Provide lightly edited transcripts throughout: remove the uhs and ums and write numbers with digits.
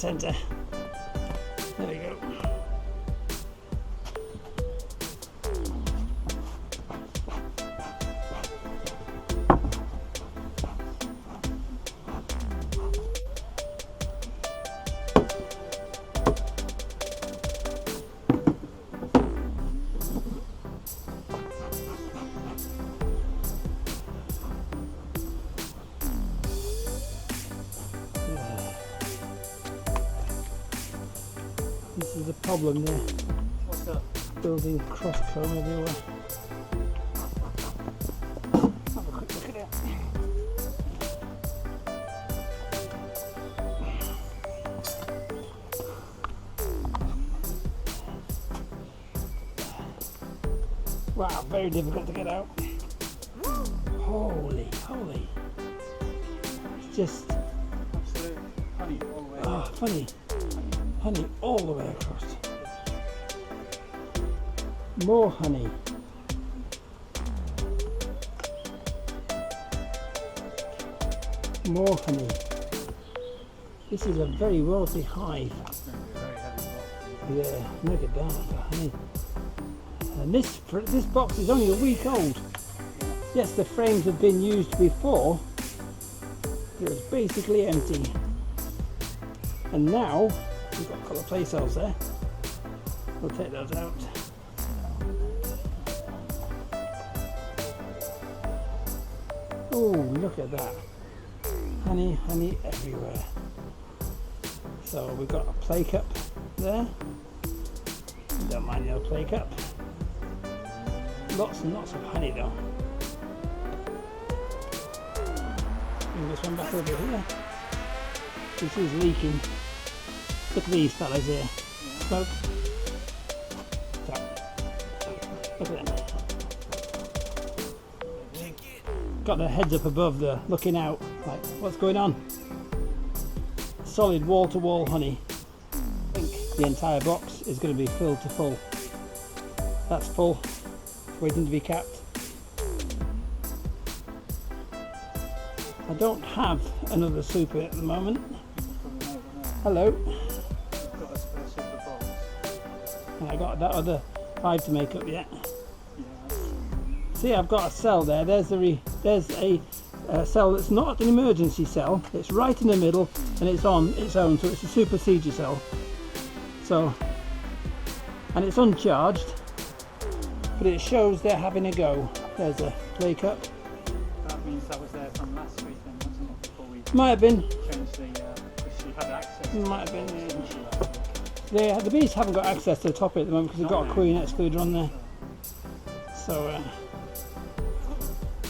and centre. There we go. This is the problem there. What's that? Building cross comb everywhere. Have a quick look at it. Wow, very difficult to get out. Holy. It's just Absolute honey all the way. funny. Honey all the way across. More honey. More honey. This is a very wealthy hive. It's going to be a very heavy box. Yeah, look at that for honey. And this box is only a week old. Yes, the frames have been used before, but it's basically empty. And now we've got a couple of play cells there. We'll take those out. Oh, look at that. Honey everywhere. So we've got a play cup there. Don't mind the old play cup. Lots and lots of honey though. Bring this one back over here. This is leaking. Look at these fellas here. Smoke. Look at them. Got their heads up above the looking out. Like, what's going on? Solid wall-to-wall honey. I think the entire box is going to be filled to full. That's full. It's waiting to be capped. I don't have another super at the moment. Hello. I've got a spare super box. And I got that other hive to make up yet. Yeah. See, I've got a cell there. There's a cell that's not an emergency cell. It's right in the middle, and it's on its own, so it's a super procedure cell. So, and it's uncharged, but it shows they're having a go. There's a play cup. That means that was there from last week then, wasn't it? Before we Might have been. changed the, because she had access to Might have been. the box, didn't she, last week? The bees haven't got access to the top of it at the moment because they've got a queen excluder on there. So,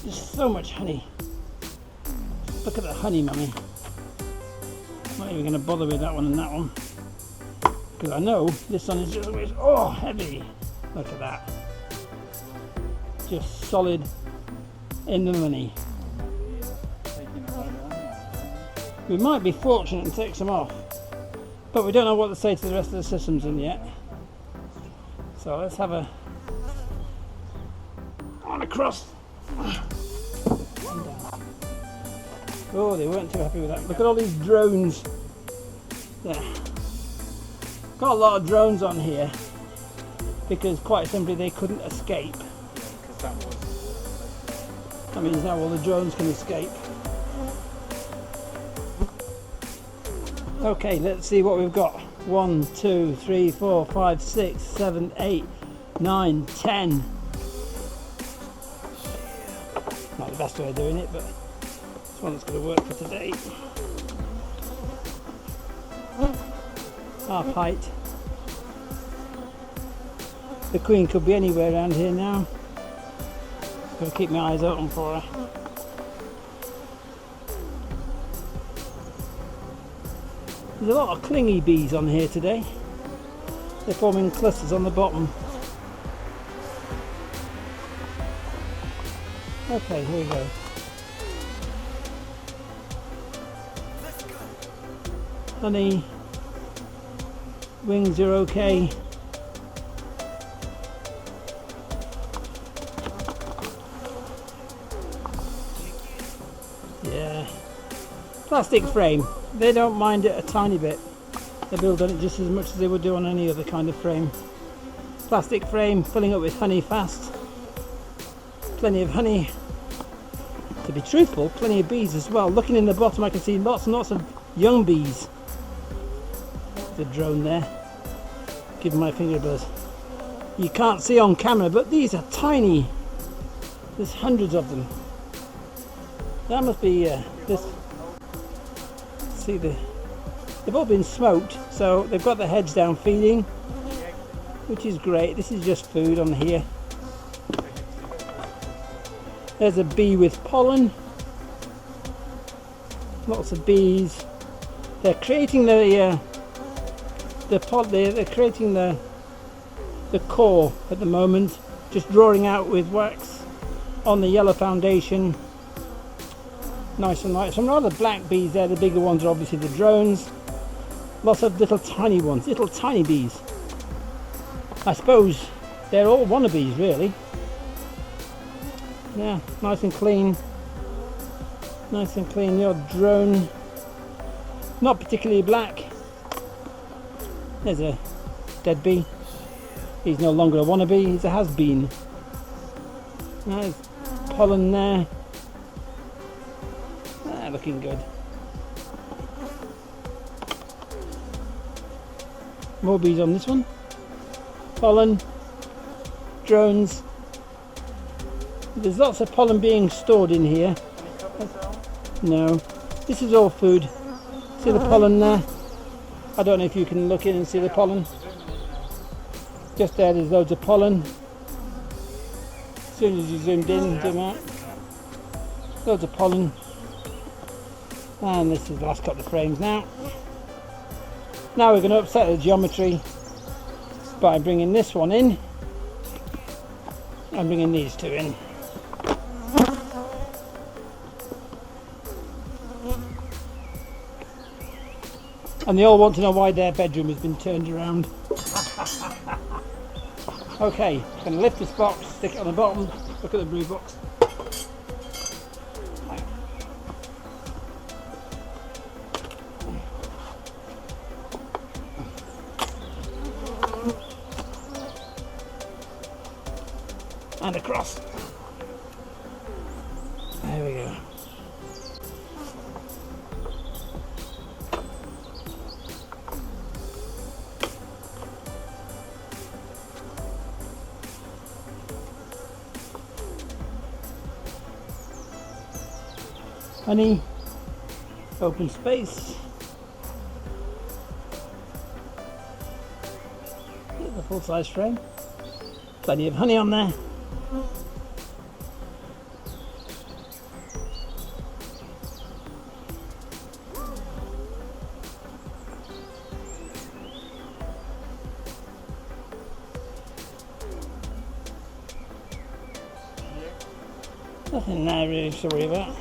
there's so much honey. Look at the honey, mummy. I'm not even going to bother with that one and that one. Because I know this one is just always, oh, heavy. Look at that. Just solid in the money. Taking a load on there. We might be fortunate and take some off. But we don't know what to say to the rest of the systems in yet. So let's have a on across. Oh, they weren't too happy with that. Look at all these drones. There. Got a lot of drones on here because quite simply they couldn't escape. Yeah, because that was. That means now all the drones can escape. Okay, let's see what we've got. 1, 2, 3, 4, 5, 6, 7, 8, 9, 10. Not the best way of doing it, but it's one that's going to work for today. Half height. The queen could be anywhere around here now. Got to keep my eyes open for her. There's a lot of clingy bees on here today. They're forming clusters on the bottom. Okay, here we go. Honey, wings are okay. Yeah. Plastic frame. They don't mind it a tiny bit. They build on it just as much as they would do on any other kind of frame. Plastic frame, filling up with honey fast. Plenty of honey. To be truthful, plenty of bees as well. Looking in the bottom I can see lots and lots of young bees. The drone there. Give my finger a buzz. You can't see on camera, but these are tiny. There's hundreds of them. That must be this. See, they've all been smoked, so they've got their heads down feeding, which is great. This is just food on here. There's a bee with pollen. Lots of bees. They're creating they're creating the core at the moment, just drawing out with wax on the yellow foundation. Nice and light. Some rather black bees there. The bigger ones are obviously the drones. Lots of little tiny ones, little tiny bees. I suppose they're all wannabes really. Yeah, nice and clean. Nice and clean. The odd drone, not particularly black. There's a dead bee. He's no longer a wannabe, he's a has-been. There's pollen there. Looking good. More bees on this one. Pollen. Drones. There's lots of pollen being stored in here. No. This is all food. See the pollen there? I don't know if you can look in and see the pollen. Just there's loads of pollen. As soon as you zoomed in, zoom out. Loads of pollen. And this is the last couple of frames now. Now we're going to upset the geometry by bringing this one in and bringing these two in. And they all want to know why their bedroom has been turned around. Okay, I'm going to lift this box, stick it on the bottom, look at the blue box. And across. There we go. Honey, open space. Here's the full-size frame. Plenty of honey on there. Nothing there really to worry about.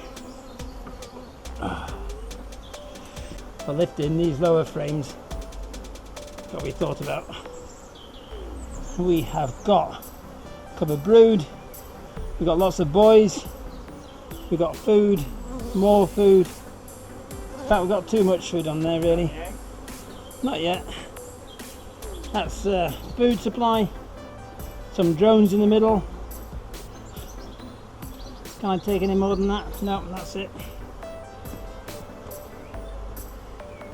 For lifting these lower frames, what we thought about. We have got a couple of brood, we've got lots of boys, we've got food, more food. In fact, we've got too much food on there really. Not yet. That's food supply, some drones in the middle. Can I take any more than that? No, that's it.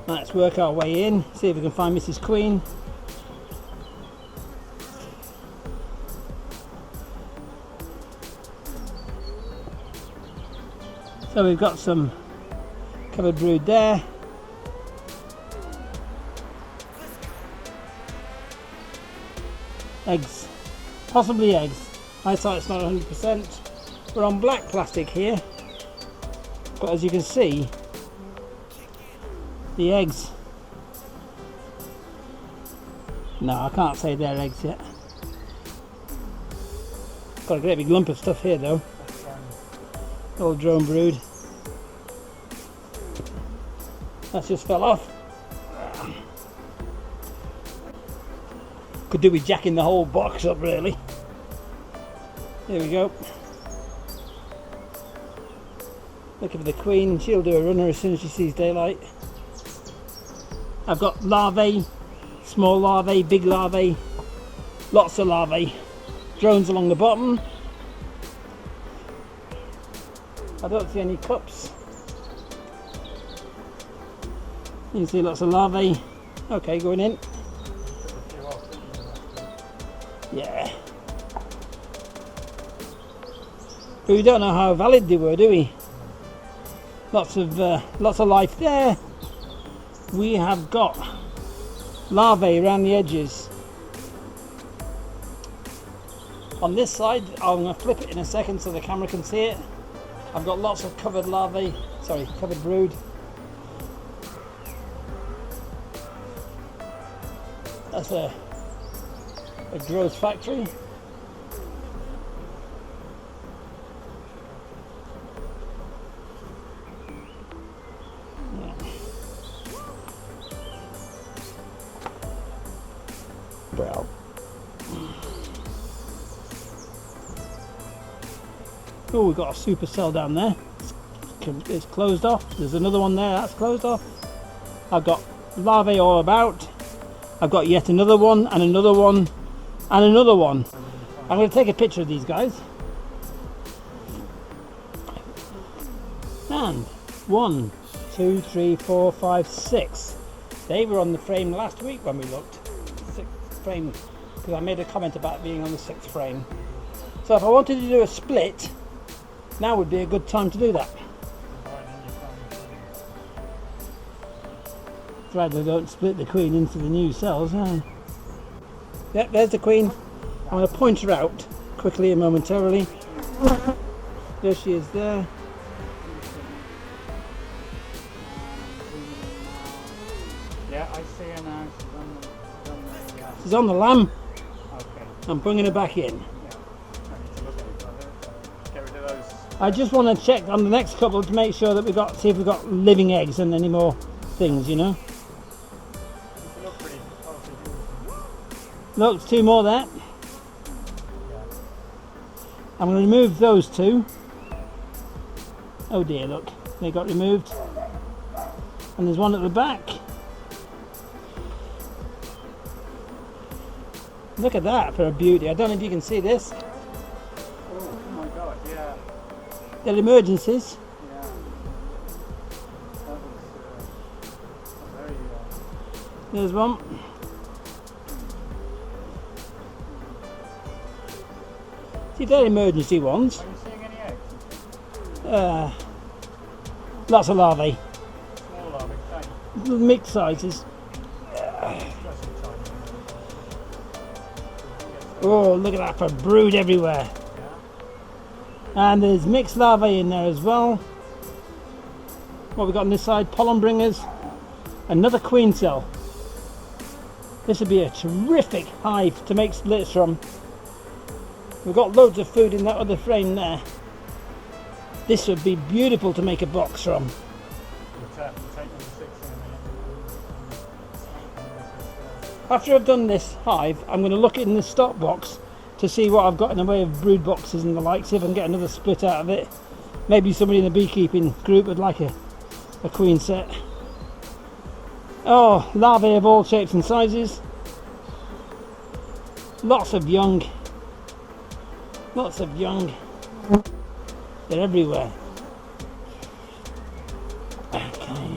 Let's work our way in, see if we can find Mrs. Queen. So we've got some covered brood there. Eggs, possibly eggs. Eyesight's not 100%. We're on black plastic here, but as you can see, the eggs, no, I can't say they're eggs yet. Got a great big lump of stuff here though. All drone brood. That just fell off. Could do with jacking the whole box up really. There we go. Looking for the queen, she'll do a runner as soon as she sees daylight. I've got larvae, small larvae, big larvae, lots of larvae. Drones along the bottom. I don't see any cups. You can see lots of larvae. Okay, going in. Yeah. But we don't know how valid they were, do we? Lots of life there. We have got larvae around the edges. On this side, I'm going to flip it in a second so the camera can see it. I've got lots of covered larvae, sorry, covered brood. That's a growth factory. Well. Oh, we've got a supercell down there. It's closed off. There's another one there that's closed off. I've got larvae all about. I've got yet another one and another one and another one. I'm going to take a picture of these guys. And 1, 2, 3, 4, 5, 6. They were on the frame last week when we looked. 6th frame, because I made a comment about being on the 6th frame. So if I wanted to do a split, now would be a good time to do that. Glad they don't split the queen into the new cells. Yep, there's the queen. I'm going to point her out quickly and momentarily. There she is there. Yeah, I see her now. She's on the lamb. Okay. I'm bringing her back in. Yeah. I need to look at it, brother. Get rid of those. I just want to check on the next couple to make sure that see if we've got living eggs and any more things, you know. They look pretty healthy. Look, 2 more there. Yeah. I'm going to remove those 2. Oh dear, look, they got removed. And there's one at the back. Look at that for a beauty. I don't know if you can see this. Oh my god, yeah. They're emergencies. Yeah. That was very... There's one. See, they're emergency ones. Are you seeing any eggs? Lots of larvae. Small larvae, tiny. Mixed sizes. Oh, look at that for brood everywhere. Yeah. And there's mixed larvae in there as well. What we got on this side? Pollen bringers. Another queen cell. This would be a terrific hive to make splits from. We've got loads of food in that other frame there. This would be beautiful to make a box from. We'll take number 6 in a minute. After I've done this hive, I'm going to look in the stock box to see what I've got in the way of brood boxes and the like, see if I can get another split out of it. Maybe somebody in the beekeeping group would like a queen set. Oh, larvae of all shapes and sizes. Lots of young. Lots of young. They're everywhere. Okay.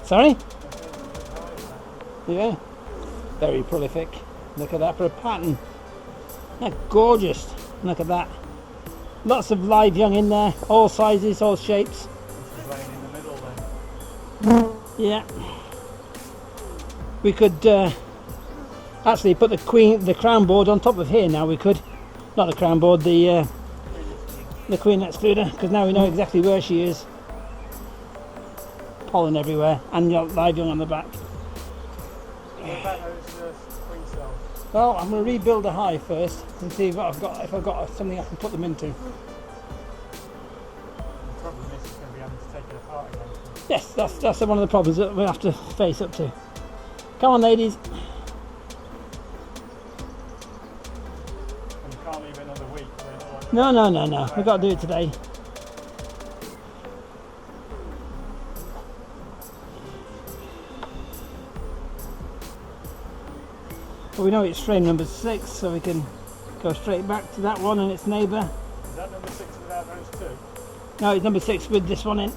Sorry? Yeah. Very prolific. Look at that for a pattern. They're gorgeous. Look at that. Lots of live young in there. All sizes, all shapes. This is laying in the middle then. Yeah. We could actually put the crown board on top of here now. We could. Not the crown board, the queen excluder, because now we know exactly where she is. Pollen everywhere, and live young on the back. What about those queen cells? Well, I'm going to rebuild the hive first and see what I've got. If I've got something I can put them into. The problem is going to be having to take it apart again. Yes, that's one of the problems that we have to face up to. Come on, ladies. And you can't leave another week. No. We've got to do it today. But we know it's frame number 6, so we can go straight back to that one and its neighbour. Is that number 6 without those two? No, it's number 6 with this one in.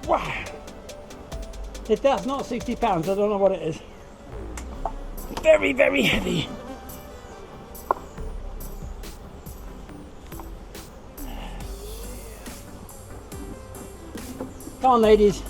Wow. If that's not 60 pounds, I don't know what it is. Very, very heavy. Come on, ladies.